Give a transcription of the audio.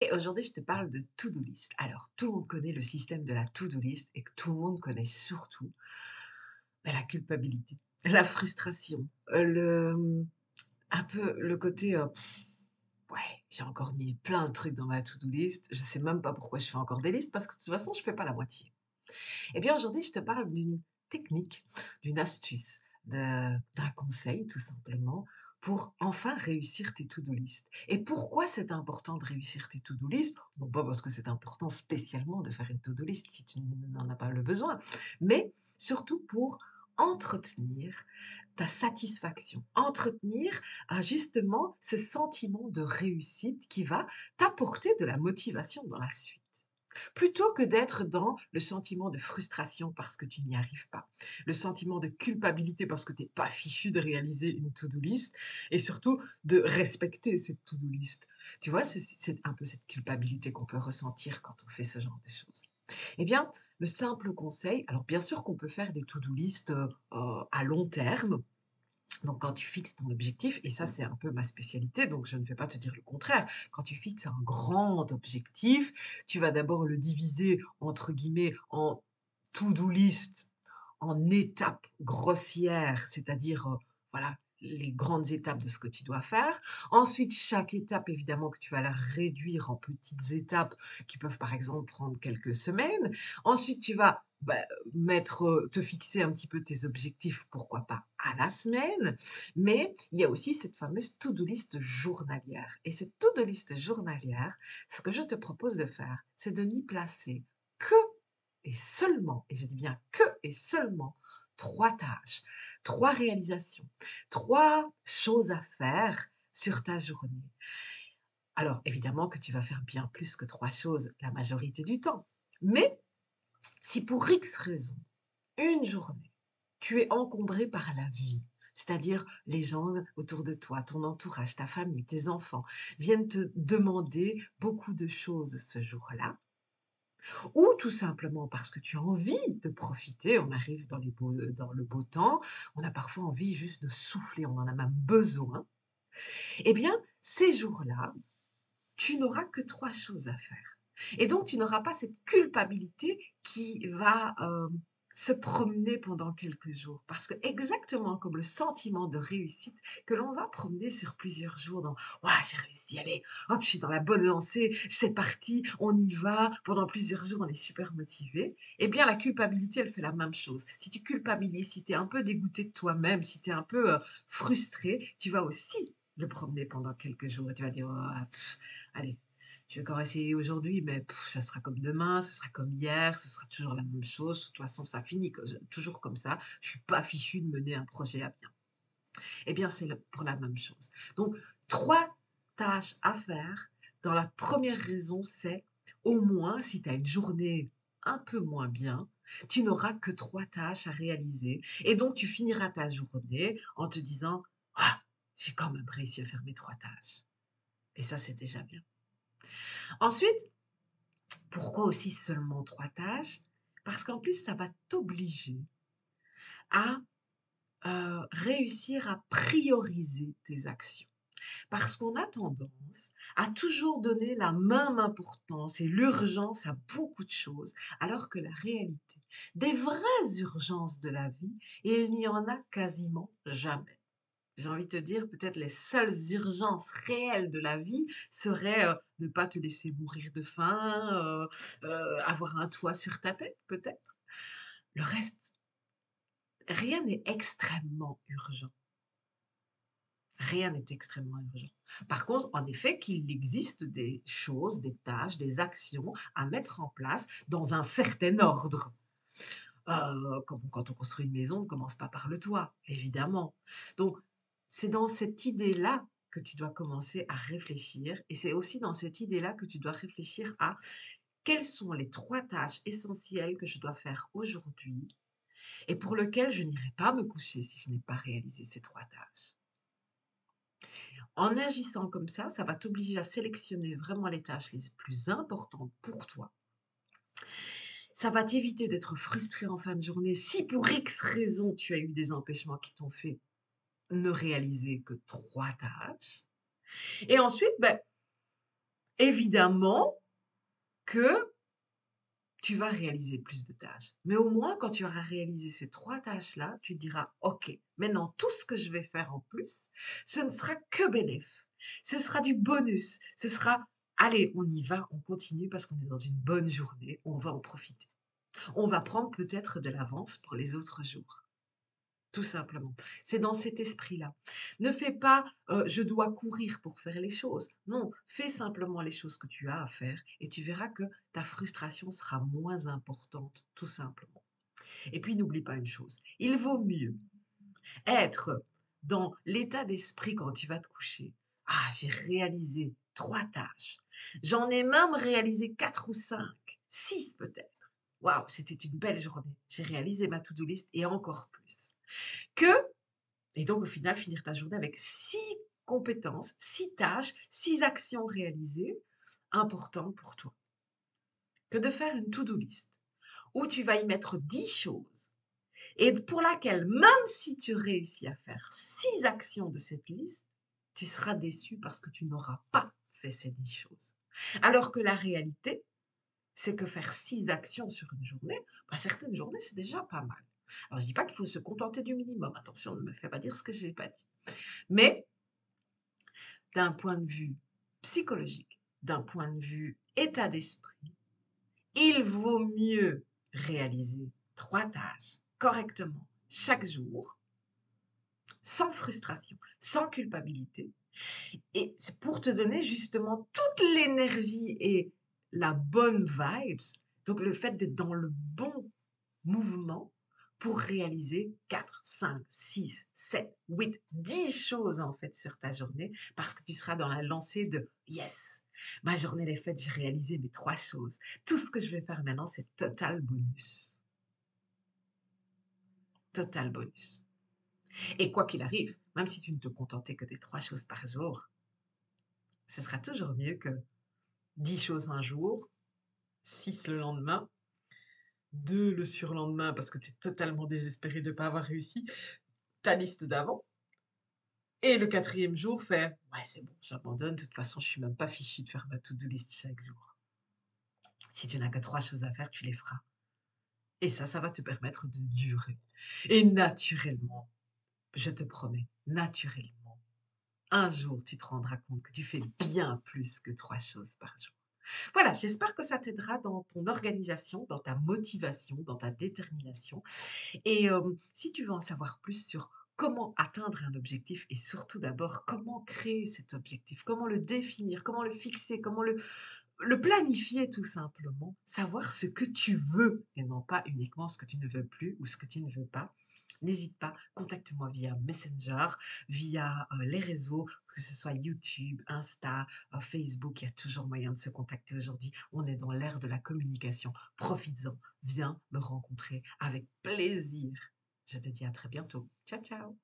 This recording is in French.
Et aujourd'hui, je te parle de to-do list. Alors, tout le monde connaît le système de la to-do list et que tout le monde connaît surtout la culpabilité, la frustration, un peu le côté ouais, j'ai encore mis plein de trucs dans ma to-do list. Je sais même pas pourquoi je fais encore des listes parce que de toute façon, je fais pas la moitié. Eh bien, aujourd'hui, je te parle d'une technique, d'une astuce, d'un conseil, tout simplement, pour enfin réussir tes to-do list. Et pourquoi c'est important de réussir tes to-do list? Non pas parce que c'est important spécialement de faire une to-do list si tu n'en as pas le besoin, mais surtout pour entretenir ta satisfaction, entretenir justement ce sentiment de réussite qui va t'apporter de la motivation dans la suite. Plutôt que d'être dans le sentiment de frustration parce que tu n'y arrives pas, le sentiment de culpabilité parce que tu es pas fichu de réaliser une to-do list et surtout de respecter cette to-do list. Tu vois, c'est un peu cette culpabilité qu'on peut ressentir quand on fait ce genre de choses. Eh bien, le simple conseil alors bien sûr qu'on peut faire des to-do list, à long terme, donc quand tu fixes ton objectif et ça c'est un peu ma spécialité, donc je ne vais pas te dire le contraire. Quand tu fixes un grand objectif, tu vas d'abord le diviser entre guillemets en to-do list, en étapes grossières, c'est-à-dire, voilà, les grandes étapes de ce que tu dois faire. Ensuite, chaque étape évidemment que tu vas la réduire en petites étapes qui peuvent par exemple prendre quelques semaines. Ensuite, tu vas, te fixer un petit peu tes objectifs, pourquoi pas à la semaine, mais il y a aussi cette fameuse to-do list journalière et cette to-do list journalière, ce que je te propose de faire, c'est de n'y placer que et seulement, et je dis bien que et seulement 3 tâches, 3 réalisations, 3 choses à faire sur ta journée. Alors évidemment que tu vas faire bien plus que 3 choses la majorité du temps, mais si pour X raison, une journée, tu es encombré par la vie, c'est-à-dire les gens autour de toi, ton entourage, ta famille, tes enfants, viennent te demander beaucoup de choses ce jour-là, ou tout simplement parce que tu as envie de profiter, on arrive dans le beau temps, on a parfois envie juste de souffler, on en a même besoin, eh bien, ces jours-là, tu n'auras que 3 choses à faire. Et donc tu n'auras pas cette culpabilité qui va, se promener pendant quelques jours. Parce que exactement comme le sentiment de réussite que l'on va promener sur plusieurs jours dans: «Waouh, j'ai réussi, allez, hop, je suis dans la bonne lancée, c'est parti, on y va». Pendant plusieurs jours, on est super motivé. Eh bien la culpabilité, elle fait la même chose. Si tu culpabilises, si tu es un peu dégoûté de toi-même, si tu es un peu, frustré, tu vas aussi le promener pendant quelques jours et tu vas dire: «Oh, allez, je vais encore essayer aujourd'hui, mais ça sera comme demain, ça sera comme hier, ce sera toujours la même chose. De toute façon, ça finit toujours comme ça. Je suis pas fichu de mener un projet à bien». Eh bien, c'est pour la même chose. Donc, 3 tâches à faire. Dans la première raison, c'est au moins, si tu as une journée un peu moins bien, tu n'auras que 3 tâches à réaliser. Et donc, tu finiras ta journée en te disant: «Ah, j'ai quand même réussi à faire mes 3 tâches». Et ça, c'est déjà bien. Ensuite, pourquoi aussi seulement 3 tâches? Parce qu'en plus, ça va t'obliger à, réussir à prioriser tes actions. Parce qu'on a tendance à toujours donner la même importance et l'urgence à beaucoup de choses, alors que la réalité, des vraies urgences de la vie, il n'y en a quasiment jamais. J'ai envie de te dire, peut-être les seules urgences réelles de la vie seraient, ne pas te laisser mourir de faim, avoir un toit sur ta tête, peut-être. Le reste, rien n'est extrêmement urgent. Rien n'est extrêmement urgent. Par contre, en effet, qu'il existe des choses, des tâches, des actions à mettre en place dans un certain ordre. Comme quand on construit une maison, on ne commence pas par le toit, évidemment. Donc, c'est dans cette idée-là que tu dois commencer à réfléchir et c'est aussi dans cette idée-là que tu dois réfléchir à: quelles sont les 3 tâches essentielles que je dois faire aujourd'hui et pour lesquelles je n'irai pas me coucher si je n'ai pas réalisé ces 3 tâches? En agissant comme ça va t'obliger à sélectionner vraiment les tâches les plus importantes pour toi. Ça va t'éviter d'être frustré en fin de journée si pour X raison tu as eu des empêchements qui t'ont fait ne réaliser que 3 tâches et ensuite, Évidemment que tu vas réaliser plus de tâches. Mais au moins, quand tu auras réalisé ces 3 tâches-là, tu te diras: «OK, maintenant tout ce que je vais faire en plus, ce ne sera que bénéf. Ce sera du bonus. Ce sera: "Allez, on y va, on continue parce qu'on est dans une bonne journée, on va en profiter". On va prendre peut-être de l'avance pour les autres jours». Tout simplement. C'est dans cet esprit-là. Ne fais pas, «Je dois courir pour faire les choses». Non, fais simplement les choses que tu as à faire et tu verras que ta frustration sera moins importante, tout simplement. Et puis n'oublie pas une chose, il vaut mieux être dans l'état d'esprit quand tu vas te coucher: «Ah, j'ai réalisé 3 tâches. J'en ai même réalisé 4 ou 5, 6 peut-être. Waouh, c'était une belle journée. J'ai réalisé ma to-do list et encore plus». Que et donc au final, finir ta journée avec 6 compétences, 6 tâches, 6 actions réalisées importantes pour toi. Que de faire une to-do list où tu vas y mettre 10 choses et pour laquelle, même si tu réussis à faire 6 actions de cette liste, tu seras déçu parce que tu n'auras pas fait ces 10 choses. Alors que la réalité, c'est que faire 6 actions sur une journée, bah, certaines journées, c'est déjà pas mal. Alors je dis pas qu'il faut se contenter du minimum, attention, ne me fais pas dire ce que je n'ai pas dit. Mais d'un point de vue psychologique, d'un point de vue état d'esprit, il vaut mieux réaliser 3 tâches correctement chaque jour, sans frustration, sans culpabilité et c'est pour te donner justement toute l'énergie et la bonne vibes, donc le fait d'être dans le bon mouvement pour réaliser 4, 5, 6, 7, 8, 10 choses en fait sur ta journée parce que tu seras dans la lancée de yes, ma journée est faite, j'ai réalisé mes 3 choses. Tout ce que je vais faire maintenant, c'est total bonus. Total bonus. Et quoi qu'il arrive, même si tu ne te contentais que des 3 choses par jour, ce sera toujours mieux que 10 choses un jour, 6 le lendemain, 2 le surlendemain parce que tu es totalement désespéré de ne pas avoir réussi ta liste d'avant. Et le quatrième jour, faire: «Ouais, c'est bon, j'abandonne, de toute façon, je suis même pas fichu de faire ma to-do list chaque jour». Si tu n'as que 3 choses à faire, tu les feras et ça va te permettre de durer et naturellement, je te promets, naturellement, un jour, tu te rendras compte que tu fais bien plus que 3 choses par jour. Voilà, j'espère que ça t'aidera dans ton organisation, dans ta motivation, dans ta détermination et si tu veux en savoir plus sur comment atteindre un objectif et surtout d'abord comment créer cet objectif, comment le définir, comment le fixer, comment le planifier tout simplement, savoir ce que tu veux et non pas uniquement ce que tu ne veux plus ou ce que tu ne veux pas. N'hésite pas, contacte-moi via Messenger, via les réseaux, que ce soit YouTube, Insta, Facebook, il y a toujours moyen de se contacter aujourd'hui. On est dans l'ère de la communication. Profites-en, viens me rencontrer avec plaisir. Je te dis à très bientôt. Ciao, ciao.